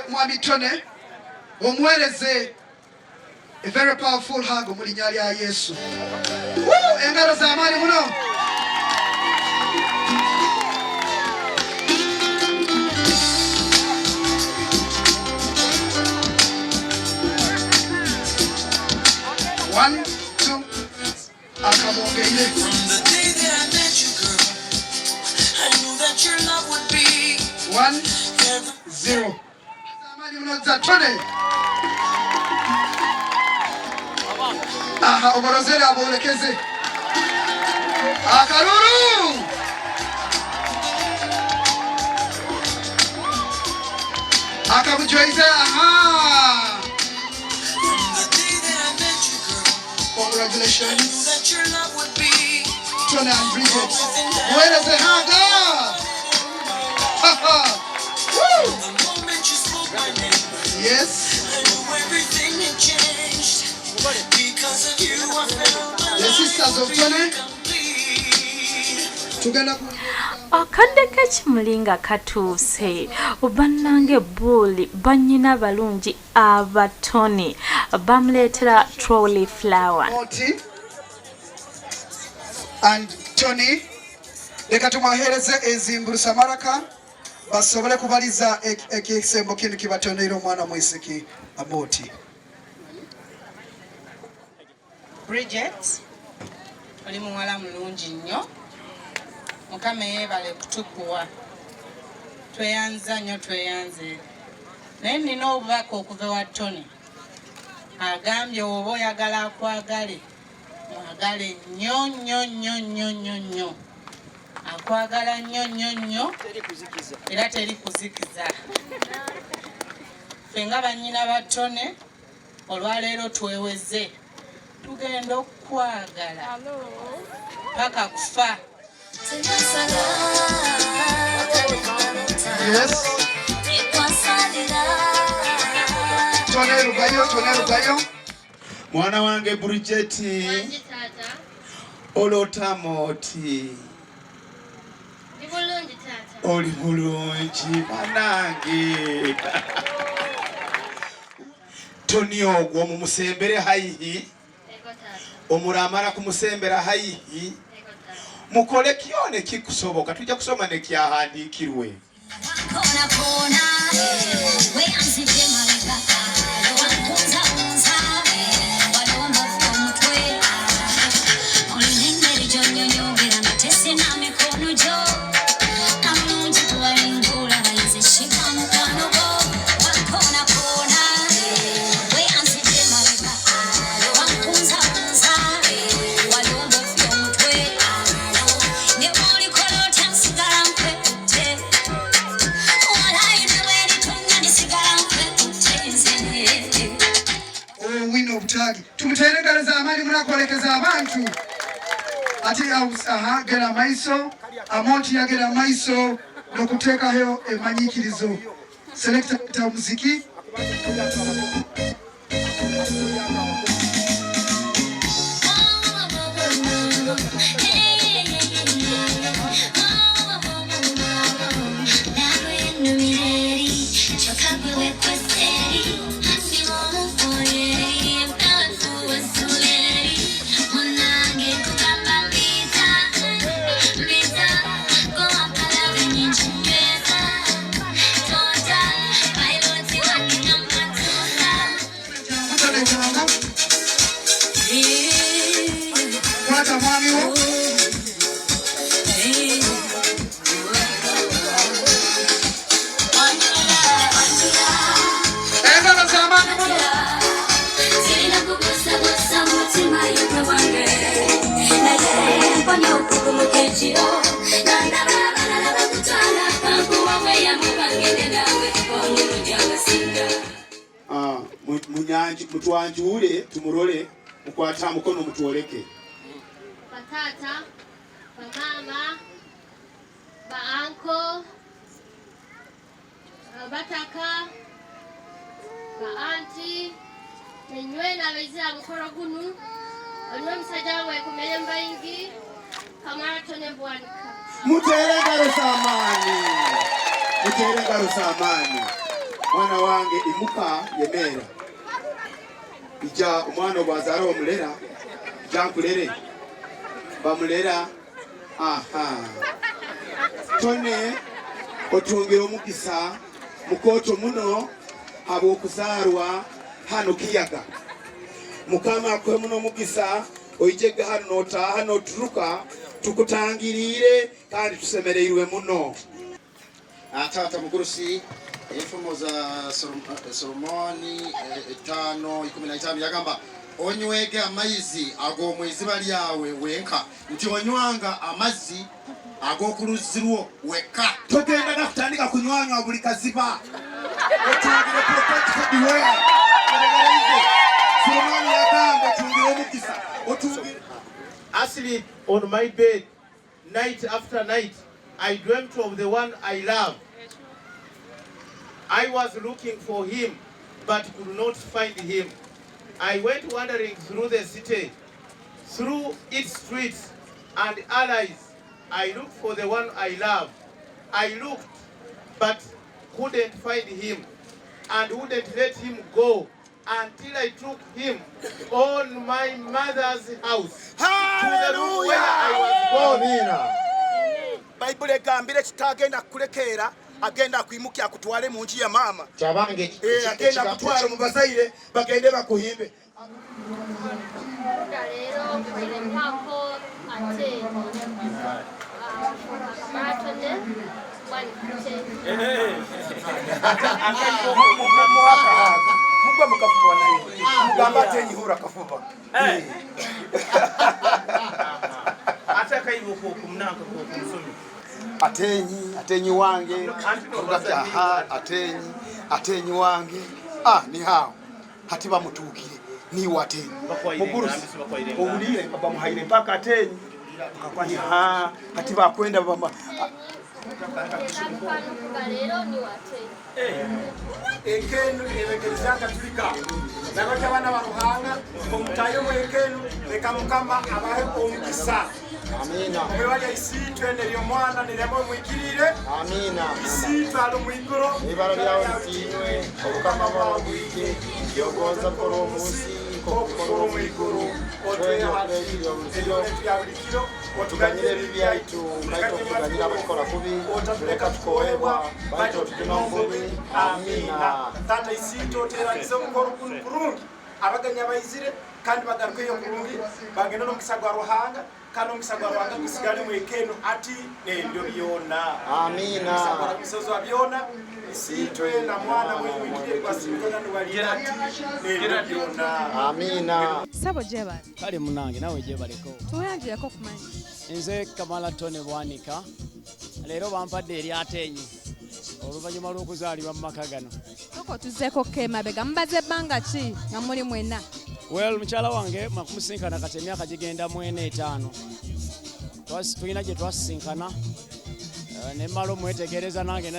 Mwami Tonny, omwereze a very powerful hug mu linnya lya Yesu. Engalo z'amaanyi muno. One, two, akamwongeire. From the day that I met you, girl, I knew that your love would be 1-0. Tonny. Aha, oborozera abolekeze. Akalulu. Akabujoize, aha. Congratulations. Tonny and Bridget. Where is the hunger? Woo! Yes. Everything changed because of you. I felt the sisters of Tonny. Together. Akadde kakimulinga katuuse obannange bully banyina balungi aba Tonny bamuleetera trolley flower and Tonny leka tumuhereze ezimbulusa maraka basobole kubaliza ekisembo kino kibatoneera omwana mwisiki aboti. Bridget oli muwala mulungi nnyo. Mukama yeebale kutukuwa. Tweyanza nnyo tweyanze. Naye nina obubaka okuva wa Tonny. Agambye oba oyagala akwagale. Mwagale nnyo nnyo nnyo nnyo nnyo nnyo. Akwagala nnyo nnyo nnyo. Era teri kuzikiza. Ffe nga bannyina ba Tonny olwaleero tweweze. Tugenda okukwagala. Paka kufa. Yes. Tonny Rugayo. Mwana wange Bridget. Olotamoti. Oli bulungi banange. Tonny ogwo mu musembere hayihi. Omuramara ku musembera hayihi. Mukole kione kikusoboka tujja kusoma ne kyahandikirwe. Tumuterekereza amali munakolekeza abantu ati aha gera maiso amount ya gera maiso nokuteekayo emanyikirizo selector ta muziki mutwanjule tumurole mukwata mukono mutwoleke patata mama, uncle, bataka, auntie, nenywena bezira mukolo gunu, olwo musajja we kumelemba ingi, kamara Tonny bwanika. Mutere ngalo samani. Mutere ngalo samani. Mwana wange imuka yemera. Ija omwana obazara omulera. Jankulere. Bamulera. Aha. Tonny otungiro mukisa mukoto muno abo kuzarwa hano kiyaga. Mukama kwe muno mukisa oyijega hano taha no turuka tukutangirire kandi tusemereirwe muno. Atata mugurusi enfumo za Solomoni 5:15 yagamba onywege amaizi ago mwiziba lyawe wenka nti onywanga amazzi agokuluzirwo weka Togenda nakutandika kunywanga buli kaziba. Otungire protect diwe. Solomoni yagamba tungire mukisa. Otungire. Asleep on my bed, night after night, I dreamt of the one I love. I was looking for him, but could not find him. I went wandering through the city, through its streets and alleys. I looked for the one I love. I looked, but couldn't find him, and wouldn't let him go until I took him on my mother's house. Hallelujah! Where I was born. Bible egambire kitagenda kulekera agenda kuimukia kutwale mu nchi ya mama. Chabange Agenda kutwala mu bazaire bagende bakuhimbe. Lero kwele mpako ate kamara Tonny bwanika. Mugwa mukafuba naye. Mugamba tenyi hura kafuba. Ataka hivyo kwa kumnaka kwa kumsumi. Atenyi wange. Atenyi wange. Ni hao. Hatiba mutukire. Ni watenyi. Mugurusi. Obulire baba muhaire mpaka atenyi. Akakwani hatiba kwenda baba. Lero ni wate. Ekenu ebekeza katulika. Nabata bana baruhanga omutayo mu ekenu leka mukama abahe omukisa. Amina. Mwewaje isitu endelio mwana nilemo mwikirire. Amina. Isitu alo mwikoro. Ibara lyawe ntiwe okukama bwa bwike yogoza koro musi kokoro mwikoro. Otwe haleyo mziro yabulikiro. Otuganyire bibyaitu baito kuganyira bakora kubi. Otatuleka tukoebwa baito tukinombubi. Amina. Tata isitu teranizo mukoro kurungi. Abaganya bayizire kandi bagaruke yo kurungi bagenda no mukisagwa ruhanga kandi mukisagwa ruhanga kusigale mu ekeno ati ndio byona. Amina. Musagwa misozo abyona isitwe na mwana mwikire kwasikana niwalira ati ndio byona. Amina. Sabo jeba kale munange nawe jebaleko tuyanjira ko kumanyi nze Kamala Tonny bwanika lero bampadde eri atenyi oluvanyuma lw'okuzaalibwa mu maka gano. Toko tuzeko kemabega mbaze banga ki nga muli mwena. Well mukyala wange makumusinkana kati emyaka gigenda 4-5 tulina gye twasinkana ne mmala omwetegereza nange